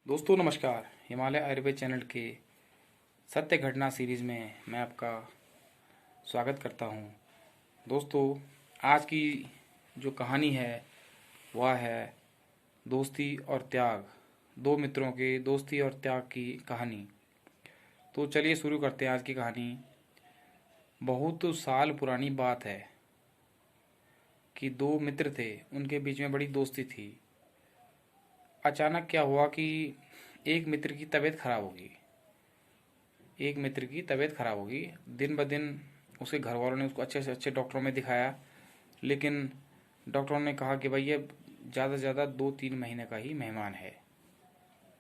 दोस्तों नमस्कार। हिमालय आयुर्वेद चैनल के सत्य घटना सीरीज़ में मैं आपका स्वागत करता हूं। दोस्तों आज की जो कहानी है वह है दोस्ती और त्याग। दो मित्रों के दोस्ती और त्याग की कहानी। तो चलिए शुरू करते हैं आज की कहानी। बहुत साल पुरानी बात है कि दो मित्र थे, उनके बीच में बड़ी दोस्ती थी। अचानक क्या हुआ कि एक मित्र की तबीयत खराब होगी। दिन ब दिन उसके घर वालों ने उसको अच्छे से अच्छे डॉक्टरों में दिखाया, लेकिन डॉक्टरों ने कहा कि भाई ये ज़्यादा से ज़्यादा 2-3 महीने का ही मेहमान है,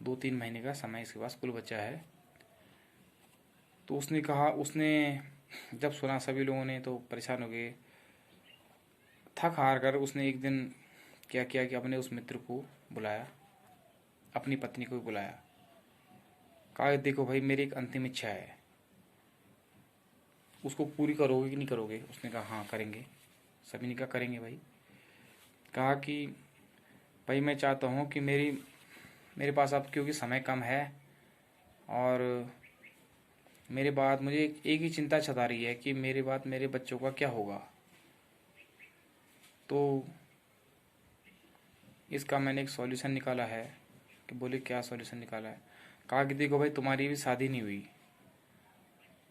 2-3 महीने का समय इसके पास कुल बचा है। तो उसने जब सुना सभी लोगों ने तो परेशान हो गए। थक हार कर उसने एक दिन क्या किया कि अपने उस मित्र को बुलाया, अपनी पत्नी को भी बुलाया। कहा देखो भाई मेरी एक अंतिम इच्छा है, उसको पूरी करोगे कि नहीं करोगे। उसने कहा हाँ करेंगे। सभी ने कहा करेंगे भाई। कहा कि भाई मैं चाहता हूँ कि मेरे पास अब क्योंकि समय कम है और मेरे बाद मुझे एक ही चिंता सता रही है कि मेरे बाद मेरे बच्चों का क्या होगा। तो इसका मैंने एक सॉल्यूशन निकाला है। कि बोले क्या सॉल्यूशन निकाला है। कहा कि देखो भाई तुम्हारी भी शादी नहीं हुई,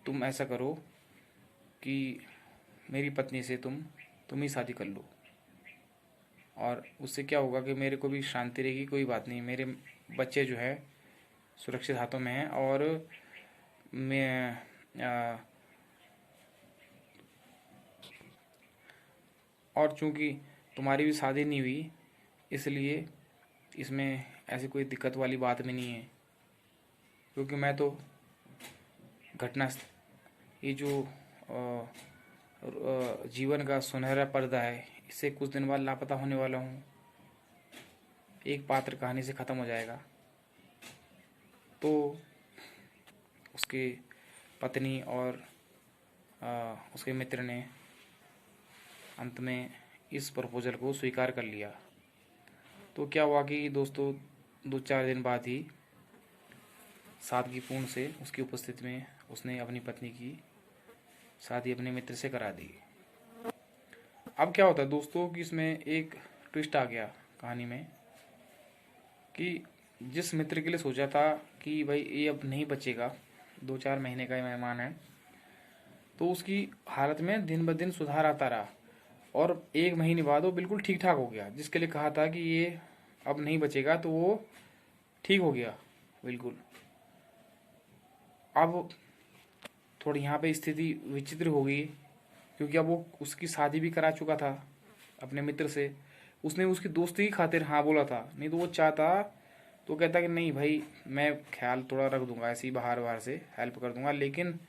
तुम ऐसा करो कि मेरी पत्नी से तुम ही शादी कर लो, और उससे क्या होगा कि मेरे को भी शांति रहेगी। कोई बात नहीं, मेरे बच्चे जो है सुरक्षित हाथों में हैं और मैं और चूंकि तुम्हारी भी शादी नहीं हुई इसलिए इसमें ऐसी कोई दिक्कत वाली बात भी नहीं है, क्योंकि मैं तो घटना ये जो जीवन का सुनहरा पर्दा है इससे कुछ दिन बाद लापता होने वाला हूँ। एक पात्र कहानी से ख़त्म हो जाएगा। तो उसके पत्नी और उसके मित्र ने अंत में इस प्रपोजल को स्वीकार कर लिया। तो क्या हुआ कि दोस्तों 2-4 दिन बाद ही सादगीपूर्ण से उसकी उपस्थिति में उसने अपनी पत्नी की शादी अपने मित्र से करा दी। अब क्या होता है दोस्तों कि इसमें एक ट्विस्ट आ गया कहानी में कि जिस मित्र के लिए सोचा था कि भाई ये अब नहीं बचेगा, 2-4 महीने का ही मेहमान है, तो उसकी हालत में दिन ब दिन सुधार आता रहा और 1 महीने बाद वो बिल्कुल ठीक ठाक हो गया। जिसके लिए कहा था कि ये अब नहीं बचेगा तो वो ठीक हो गया बिल्कुल। अब थोड़ी यहाँ पे स्थिति विचित्र हो गई, क्योंकि अब वो उसकी शादी भी करा चुका था अपने मित्र से। उसने उसकी दोस्ती की खातिर हाँ बोला था, नहीं तो वो चाहता तो कहता कि नहीं भाई मैं ख्याल थोड़ा रख दूंगा, ऐसे ही बाहर बाहर से हेल्प कर दूंगा, लेकिन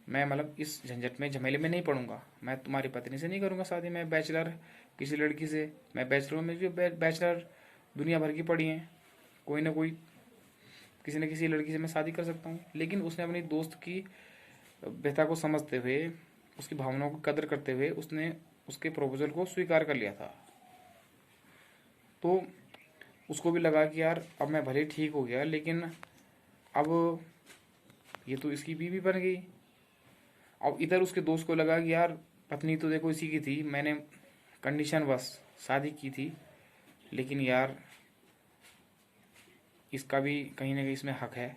मैं मतलब इस झंझट में झमेले में नहीं पड़ूंगा। मैं तुम्हारी पत्नी से नहीं करूंगा शादी, मैं बैचलर किसी लड़की से, मैं बैचलर में जो बैचलर दुनिया भर की पड़ी हैं, कोई ना कोई किसी न किसी लड़की से मैं शादी कर सकता हूँ। लेकिन उसने अपनी दोस्त की व्यथा को समझते हुए, उसकी भावनाओं को कदर करते हुए उसने उसके प्रपोजल को स्वीकार कर लिया था। तो उसको भी लगा कि यार अब मैं भले ठीक हो गया, लेकिन अब ये तो इसकी बीवी बन गई। अब इधर उसके दोस्त को लगा कि यार पत्नी तो देखो इसी की थी, मैंने कंडीशन बस शादी की थी, लेकिन यार इसका भी कहीं ना कहीं इसमें हक है,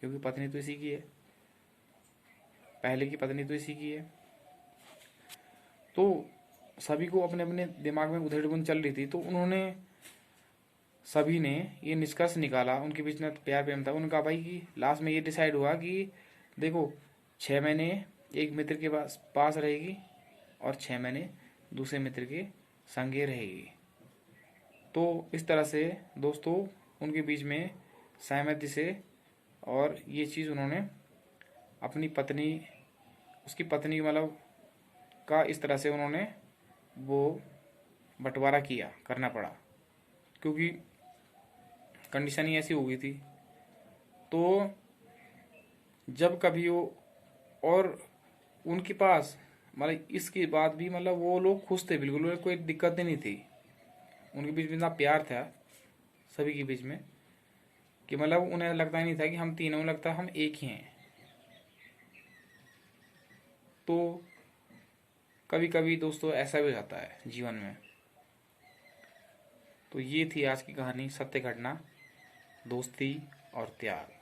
क्योंकि पत्नी तो इसी की है, पहले की पत्नी तो इसी की है। तो सभी को अपने अपने दिमाग में उधेड़-बुन चल रही थी। तो सभी ने ये निष्कर्ष निकाला, उनके बीच में प्यार प्रेम था उनका भाई, कि लास्ट में ये डिसाइड हुआ कि देखो 6 महीने एक मित्र के पास रहेगी और 6 महीने दूसरे मित्र के संगे रहेगी। तो इस तरह से दोस्तों उनके बीच में सहमति से, और ये चीज़ उन्होंने अपनी पत्नी, उसकी पत्नी मतलब का इस तरह से उन्होंने वो बंटवारा करना पड़ा, क्योंकि कंडीशन ही ऐसी हो गई थी। तो जब कभी वो, और उनके पास मतलब इसके बाद भी मतलब वो लोग खुश थे, बिल्कुल कोई दिक्कत ही नहीं थी। उनके बीच में इतना प्यार था सभी के बीच में कि मतलब उन्हें लगता ही नहीं था कि हम तीनों, लगता हम एक ही हैं। तो कभी कभी दोस्तों ऐसा भी होता है जीवन में। तो ये थी आज की कहानी, सत्य घटना, दोस्ती और त्याग।